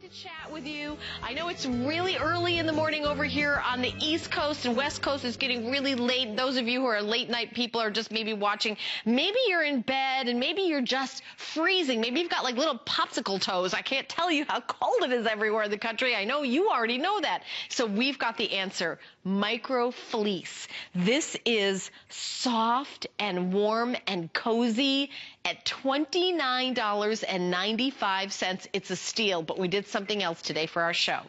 To chat with you. I know it's really early in the morning over here on the East Coast, and West Coast is getting really late. Those of you who are late night people are just maybe watching. Maybe you're in bed and maybe you're just freezing. Maybe you've got like little popsicle toes. I can't tell you how cold it is everywhere in the country. I know you already know that. So we've got the answer. Microfleece. This is soft and warm and cozy at $29.95. It's a steal, but we did something else today for our show.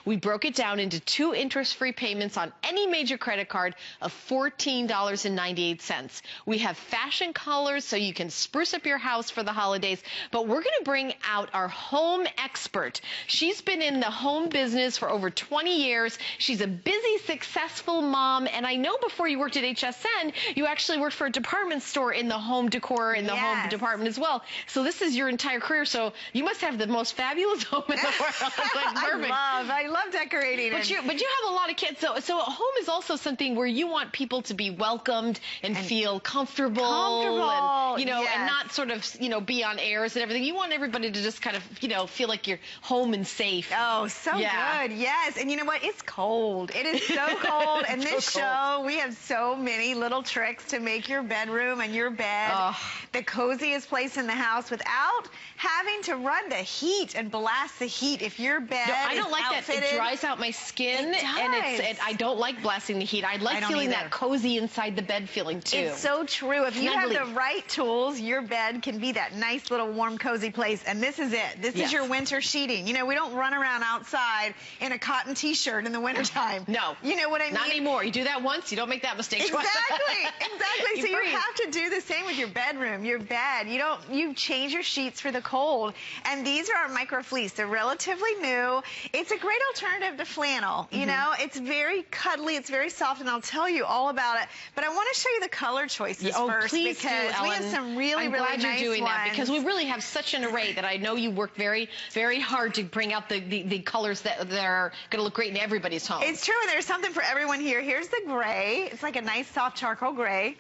We broke it down into 2 interest-free payments on any major credit card of $14.98. We have fashion colors so you can spruce up your house for the holidays, but we're going to bring out our home expert. She's been in the home business for over 20 years. She's a busy, successful mom, and I know before you worked at HSN, you actually worked for a department store in the home decor, in the home department as well. So this is your entire career, so you must have the most fabulous home in the world. Like, perfect. I love decorating. But you have a lot of kids, so home is also something where you want people to be welcomed and feel comfortable, and you know, and not sort of, you know, be on airs and everything. You want everybody to just kind of, you know, feel like you're home and safe. Oh, so good. Yes, and you know what? It's cold. It is so cold. And this show, we have so many little tricks to make your bedroom and your bed the coziest place in the house without having to run the heat and blast the heat. If your bed I don't like outfitted, that. It dries out my skin, it does. And I don't like blasting the heat. I like feeling that cozy inside the bed feeling too. It's so true. If you have the right tools, your bed can be that nice little warm, cozy place. And this is it. This is your winter sheeting. You know, we don't run around outside in a cotton t-shirt in the wintertime. No. You know what I mean? Not anymore. You do that once, you don't make that mistake twice. Exactly. So you have to do the same with your bedroom, your bed. You change your sheets for the cold. And these are our Microfleece. They're relatively new. It's a great alternative to flannel. You know, it's very cuddly, it's very soft, and I'll tell you all about it. But I want to show you the color choices first, please because do, we have some really glad nice you're doing ones. that, because we really have such an array that I know you work very, very hard to bring out the colors that are going to look great in everybody's home. It's true, and there's something for everyone here. Here's the gray. It's like a nice soft charcoal gray.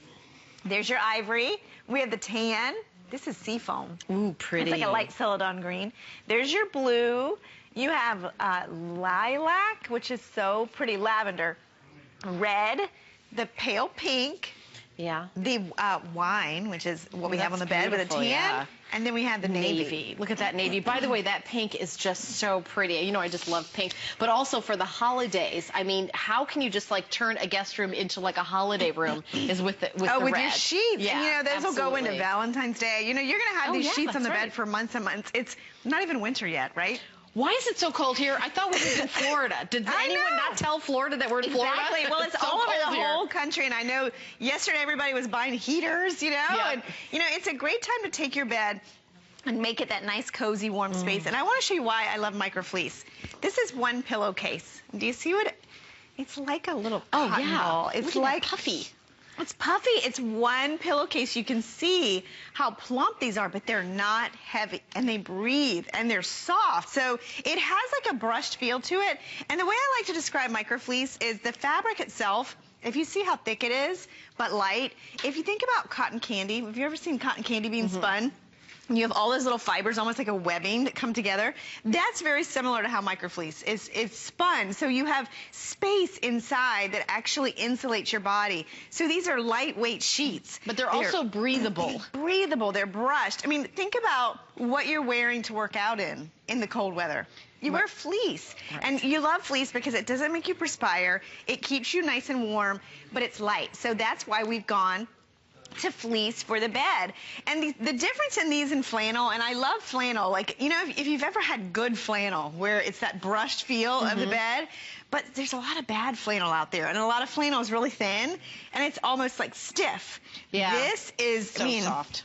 There's your ivory. We have the tan. This is seafoam. Ooh, pretty. It's like a light celadon green. There's your blue. You have lilac, which is so pretty, lavender. Red, the pale pink. Yeah. The wine, which is what we have on the bed with a tan. And then we have the navy. Look at that navy. By the way, that pink is just so pretty. You know, I just love pink. But also for the holidays, I mean, how can you just like turn a guest room into like a holiday room is with the red. Your sheets. Yeah, and, you know, those will go into Valentine's Day. You know, you're going to have these sheets on the bed for months and months. It's not even winter yet, right? Why is it so cold here? I thought we were in Florida. Did anyone not tell Florida that we're in Florida? Exactly. Well, it's all over the whole country, and I know yesterday everybody was buying heaters, you know? And, you know, it's a great time to take your bed and make it that nice, cozy, warm space. And I want to show you why I love Microfleece. This is one pillowcase. Do you see what it's like? A little cotton ball. It's like puffy. It's puffy. It's one pillowcase. You can see how plump these are, but they're not heavy, and they breathe, and they're soft. So it has like a brushed feel to it. And the way I like to describe Microfleece is the fabric itself. If you see how thick it is, but light. If you think about cotton candy, have you ever seen cotton candy being spun? And you have all those little fibers, almost like a webbing, that come together. That's very similar to how Microfleece is. It's spun, so you have space inside that actually insulates your body. So these are lightweight sheets. But they're also breathable. Breathable, they're brushed. I mean, think about what you're wearing to work out in the cold weather. You wear fleece, and you love fleece because it doesn't make you perspire. It keeps you nice and warm, but it's light. So that's why we've gone to fleece for the bed. And the difference in these and flannel, and I love flannel, like, you know, if you've ever had good flannel where it's that brushed feel of the bed, but there's a lot of bad flannel out there, and a lot of flannel is really thin, and it's almost like stiff. Yeah. This is, so soft.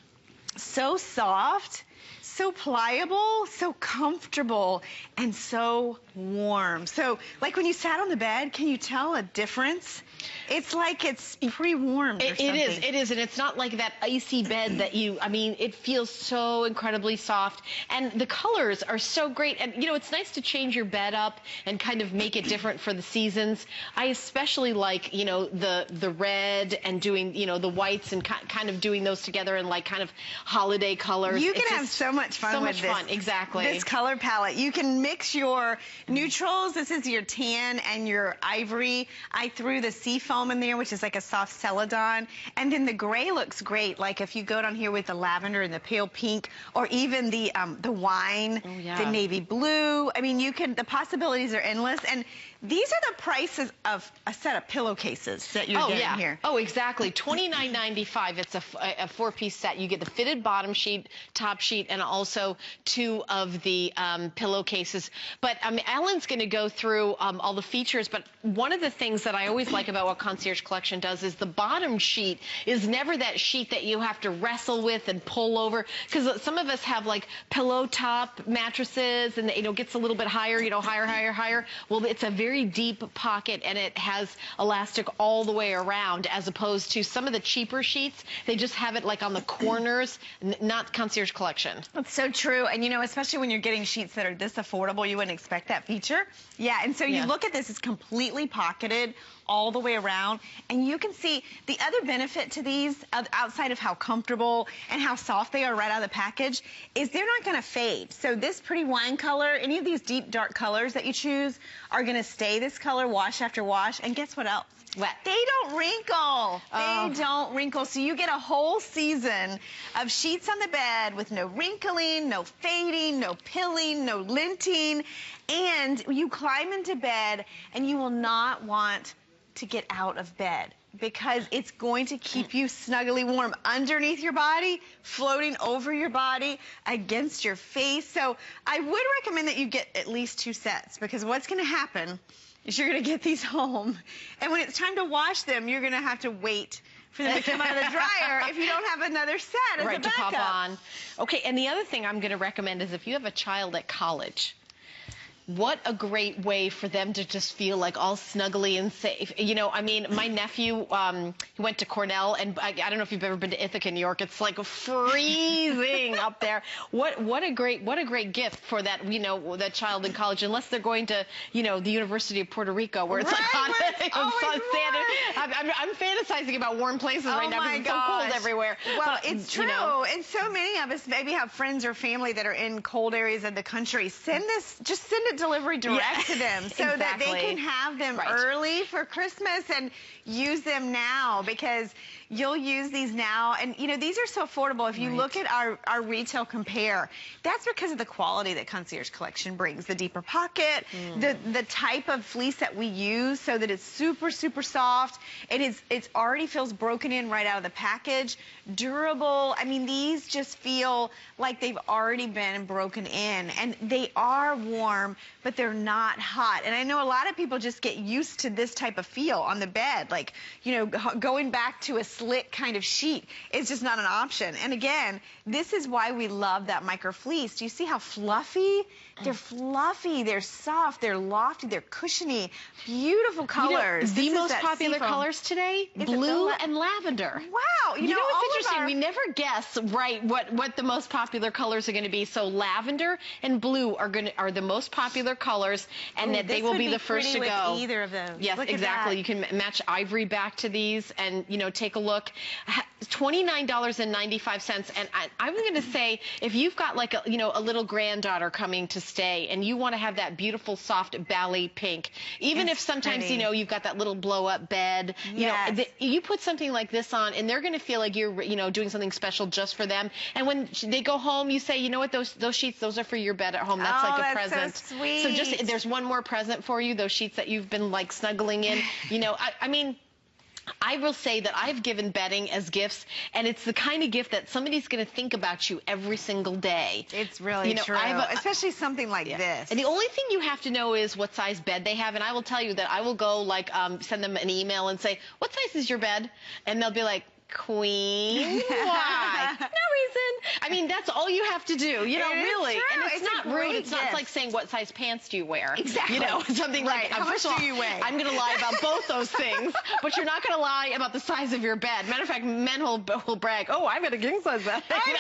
So soft, so pliable, so comfortable, and so warm. So, like when you sat on the bed, can you tell a difference It's like it's pre-warmed or something. It is, and it's not like that icy bed that I mean, it feels so incredibly soft, and the colors are so great. And you know, it's nice to change your bed up and kind of make it different for the seasons. I especially like, you know, the red and doing, you know, the whites and kind of doing those together in like kind of holiday colors. You can have so much fun with this. Exactly. This color palette. You can mix your neutrals. This is your tan and your ivory. I threw the seafoam in there, which is like a soft celadon, and then the gray looks great. Like if you go down here with the lavender and the pale pink, or even the wine, the navy blue. I mean, the possibilities are endless. And these are the prices of a set of pillowcases that you're getting here. Oh, exactly. $29.95. It's a 4-piece set. You get the fitted bottom sheet, top sheet, and also 2 of the pillowcases. But Ellen's going to go through all the features. But one of the things that I always like about what Concierge Collection does is the bottom sheet is never that sheet that you have to wrestle with and pull over. Because some of us have like pillow top mattresses, and you know, gets a little bit higher, you know, higher. Well, it's a very deep pocket, and it has elastic all the way around, as opposed to some of the cheaper sheets. They just have it like on the corners. Not Concierge Collection. That's so true. And you know, especially when you're getting sheets that are this affordable, you wouldn't expect that feature. Yeah, and so you look at this, it's completely pocketed all the way around, and you can see the other benefit to these, outside of how comfortable and how soft they are right out of the package, is they're not going to fade. So this pretty wine color, any of these deep dark colors that you choose are going to stay this color wash after wash. And guess what else? What? They don't wrinkle. They don't wrinkle. So you get a whole season of sheets on the bed with no wrinkling, no fading, no pilling, no linting. And you climb into bed and you will not want to get out of bed, because it's going to keep you snugly warm underneath your body, floating over your body, against your face. So I would recommend that you get at least 2 sets, because what's going to happen is you're going to get these home, and when it's time to wash them, you're going to have to wait for them to come out of the dryer if you don't have another set as a backup. To pop on. Okay, and the other thing I'm going to recommend is if you have a child at college, what a great way for them to just feel like all snuggly and safe. You know, I mean, my nephew, he went to Cornell, and I don't know if you've ever been to Ithaca, New York. It's like freezing up there. What a great gift for that, you know, that child in college, unless they're going to, you know, the University of Puerto Rico, where it's like hot. I'm fantasizing about warm places right now because it's so cold everywhere. Well, it's true. You know, and so many of us maybe have friends or family that are in cold areas of the country. Send it delivery direct to them, so that they can have them early for Christmas and use them now, because you'll use these now, and you know, these are so affordable. If you look at our retail compare, that's because of the quality that Concierge Collection brings. The deeper pocket, the type of fleece that we use, so that it's super soft. It already feels broken in right out of the package, durable. I mean, these just feel like they've already been broken in, and they are warm, but they're not hot. And I know a lot of people just get used to this type of feel on the bed, like, you know, going back to a slick kind of sheet is just not an option. And again, this is why we love that Microfleece. Do you see how fluffy? They're fluffy, they're soft, they're lofty, they're cushiony, beautiful colors. You know, the most popular colors today, blue and lavender. Wow. You know what's interesting? We never guess what the most popular colors are going to be. So lavender and blue are the most popular colors, and that they will be the first to go. Either of those. Yes, exactly. You can match ivory back to these, and you know, take a look. $29.95, and I'm going to say, if you've got like a little granddaughter coming to stay, and you want to have that beautiful soft ballet pink, even if sometimes you know you've got that little blow up bed, you know, you put something like this on, and they're going to feel like you're doing something special just for them. And when they go home, you say, you know what, those sheets, those are for your bed at home. That's like a present. So sweet. So just there's one more present for you. Those sheets that you've been like snuggling in. You know, I mean, I will say that I've given bedding as gifts, and it's the kind of gift that somebody's going to think about you every single day. It's really true, especially something like this. And the only thing you have to know is what size bed they have, and I will tell you that I will go, like, send them an email and say, what size is your bed? And they'll be like, Queen, why? No reason. I mean, that's all you have to do, you know, really. True. And it's not rude. It's not like saying, what size pants do you wear? Exactly. You know, something like, how much do you weigh? I'm going to lie about both those things, but you're not going to lie about the size of your bed. Matter of fact, men will brag, oh, I've got a king size bed. I know.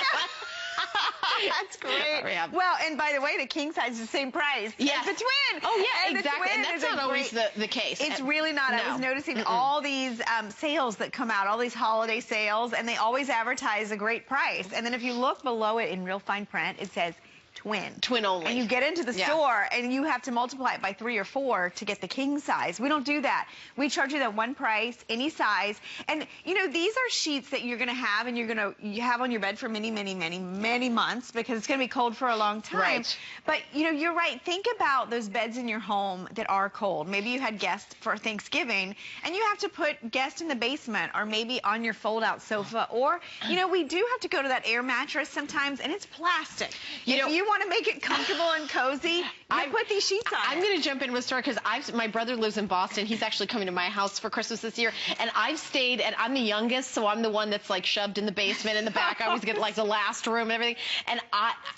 That's great. Well, and by the way, the king size is the same price as the twin. Oh, yeah, and exactly. And that's not always the case. It's really not. No. I was noticing all these sales that come out, all these holiday sales, and they always advertise a great price. And then if you look below it in real fine print, it says twin. Twin only. And you get into the store and you have to multiply it by 3 or 4 to get the king size. We don't do that. We charge you that one price, any size. And you know, these are sheets that you're going to have and you have on your bed for many, many, many, many months because it's going to be cold for a long time. Right. But you know, you're right. Think about those beds in your home that are cold. Maybe you had guests for Thanksgiving and you have to put guests in the basement or maybe on your fold-out sofa. Or, you know, we do have to go to that air mattress sometimes and it's plastic. You know, you want to make it comfortable and cozy, I put these sheets on. I'm going to jump into a story because my brother lives in Boston. He's actually coming to my house for Christmas this year, and I've stayed, and I'm the youngest, so I'm the one that's like shoved in the basement in the back. I always get like the last room and everything. And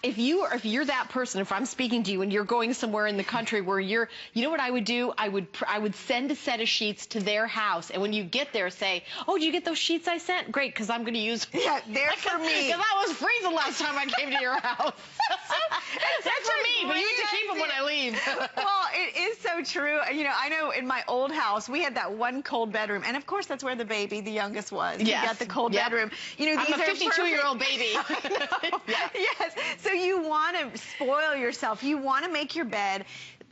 if you're that person, if I'm speaking to you and you're going somewhere in the country where you know what I would do? I would send a set of sheets to their house, and when you get there, say, oh, did you get those sheets I sent? Great, because I'm going to use them. Yeah, they're for me. Because I was freezing last time I came to your house. That's for me, but you have to keep them when I leave. Well, it is so true. You know, I know in my old house, we had that one cold bedroom. And, of course, that's where the baby, the youngest, was. Yes. You got the cold bedroom. You know, I'm a 52-year-old baby. Yes. So you want to spoil yourself. You want to make your bed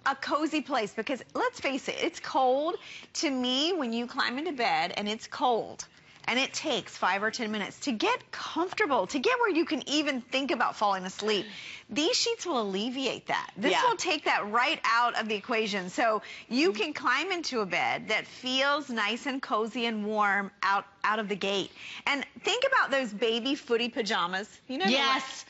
a cozy place because, let's face it, it's cold. To me, when you climb into bed and it's cold, and it takes 5 or 10 minutes to get comfortable, to get where you can even think about falling asleep. These sheets will alleviate that. This will take that right out of the equation. So you can climb into a bed that feels nice and cozy and warm out of the gate. And think about those baby footy pajamas. You know,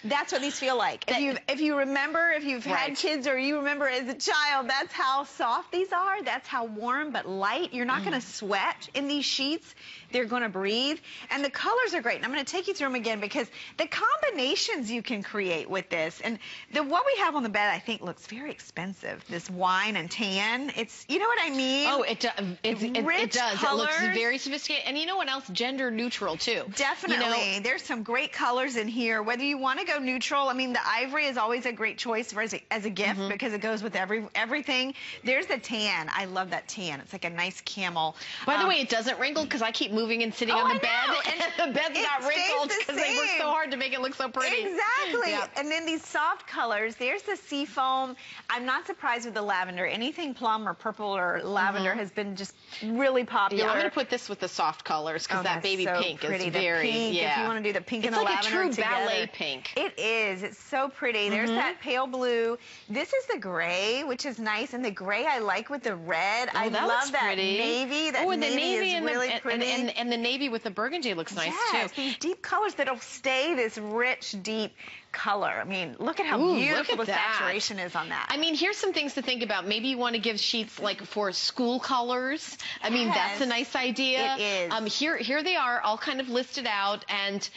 that's what these feel like. If you remember, if you've had kids or you remember as a child, that's how soft these are. That's how warm but light. You're not going to sweat in these sheets. They're going to breathe. And the colors are great. And I'm going to take you through them again because the combinations you can create with this. And what we have on the bed, I think, looks very expensive. This wine and tan. It's, you know what I mean? Oh, it does. It does. Colors. It looks very sophisticated. And you know what else? Gender neutral, too. Definitely. You know, there's some great colors in here. Whether you want to go neutral, I mean, the ivory is always a great choice as a gift because it goes with everything. There's the tan. I love that tan. It's like a nice camel. By the way, it doesn't wrinkle because I keep moving and sitting on the bed. And the bed's not wrinkled because they work so hard to make it look so pretty. Exactly. And then these soft colors. There's the sea foam. I'm not surprised with the lavender. Anything plum or purple or lavender has been just really popular. Yeah, I'm going to put this with the soft colors because that baby pink is very, If you want to do the pink and the lavender together. It's like a true ballet pink. It is. It's so pretty. There's that pale blue. This is the gray, which is nice. And the gray I like with the red. I love that navy. That navy is really pretty. And the navy with the burgundy looks nice, too. These deep colors that'll stay this rich, deep color. I mean, look at how beautiful the saturation is on that. I mean, here's some things to think about. Maybe you want to give sheets like for school colors. I mean, that's a nice idea. It is. Here they are, all kind of listed out. And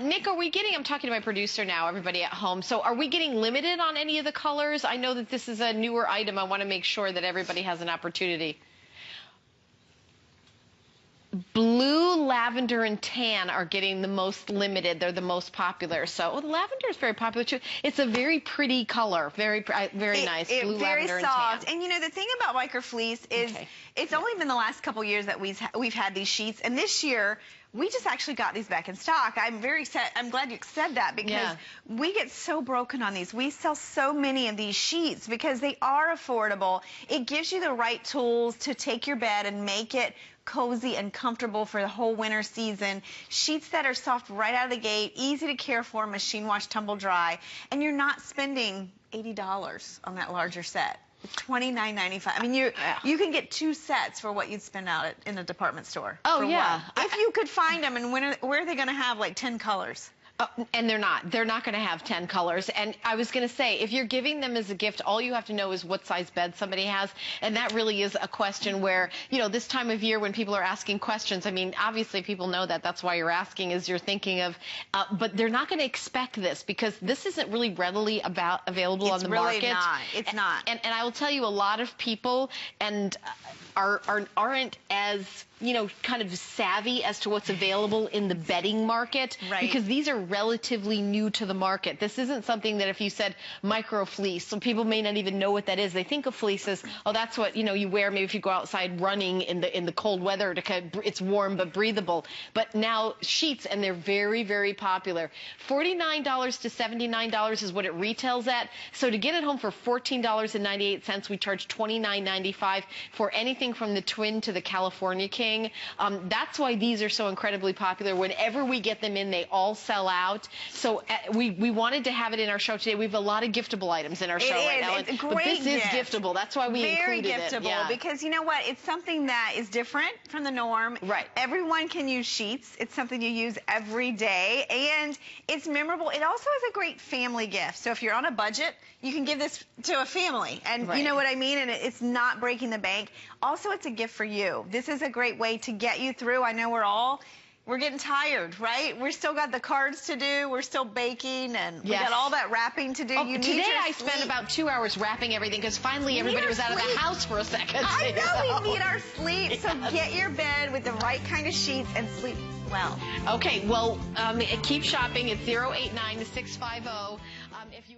Nick, are we getting? I'm talking to my producer now. Everybody at home. So, are we getting limited on any of the colors? I know that this is a newer item. I want to make sure that everybody has an opportunity. Blue, lavender, and tan are getting the most limited. They're the most popular. So, the lavender is very popular too. It's a very pretty color, very nice. Blue, lavender, and tan. Very soft. And you know, the thing about Microfleece is it's only been the last couple years that we've had these sheets, and this year we just actually got these back in stock. I'm glad you said that because we get so broken on these. We sell so many of these sheets because they are affordable. It gives you the right tools to take your bed and make it cozy and comfortable for the whole winter season. Sheets that are soft right out of the gate, easy to care for, machine wash, tumble dry, and you're not spending $80 on that larger set. It's $29.95. I mean, you can get 2 sets for what you'd spend out in a department store. Oh, yeah. If you could find them, and where are they going to have like 10 colors? And they're not going to have 10 colors. And I was going to say, if you're giving them as a gift, all you have to know is what size bed somebody has. And that really is a question where, you know, this time of year when people are asking questions, I mean, obviously people know that. That's why you're asking, is you're thinking of, but they're not going to expect this because this isn't really readily available on the market. It's really not. It's not. And I will tell you, a lot of people aren't as, you know, kind of savvy as to what's available in the bedding market, right? Because these are relatively new to the market. This isn't something that if you said microfleece, some people may not even know what that is. They think of fleece as, oh, that's what, you know, you wear maybe if you go outside running in the cold weather to kind of, it's warm but breathable. But now sheets, and they're very, very popular. $49 to $79 is what it retails at. So to get it home for $14.98, we charge $29.95 for anything from the twin to the California King. That's why these are so incredibly popular. Whenever we get them in, they all sell out. So we wanted to have it in our show today. We have a lot of giftable items in our show right now. It's a great but this gift. is giftable. That's why we included it. Very giftable, because you know what? It's something that is different from the norm. Right. Everyone can use sheets. It's something you use every day, and it's memorable. It also is a great family gift. So if you're on a budget, you can give this to a family, and you know what I mean? And it's not breaking the bank. Also, it's a gift for you. This is a great way to get you through. I know we're getting tired, right? We're still got the cards to do. We're still baking, and we got all that wrapping to do. Oh, today I spent about 2 hours wrapping everything because finally everybody was out of the house for a second. I know, we need our sleep. So get your bed with the right kind of sheets and sleep well. Okay, well, keep shopping. It's 089-650. If you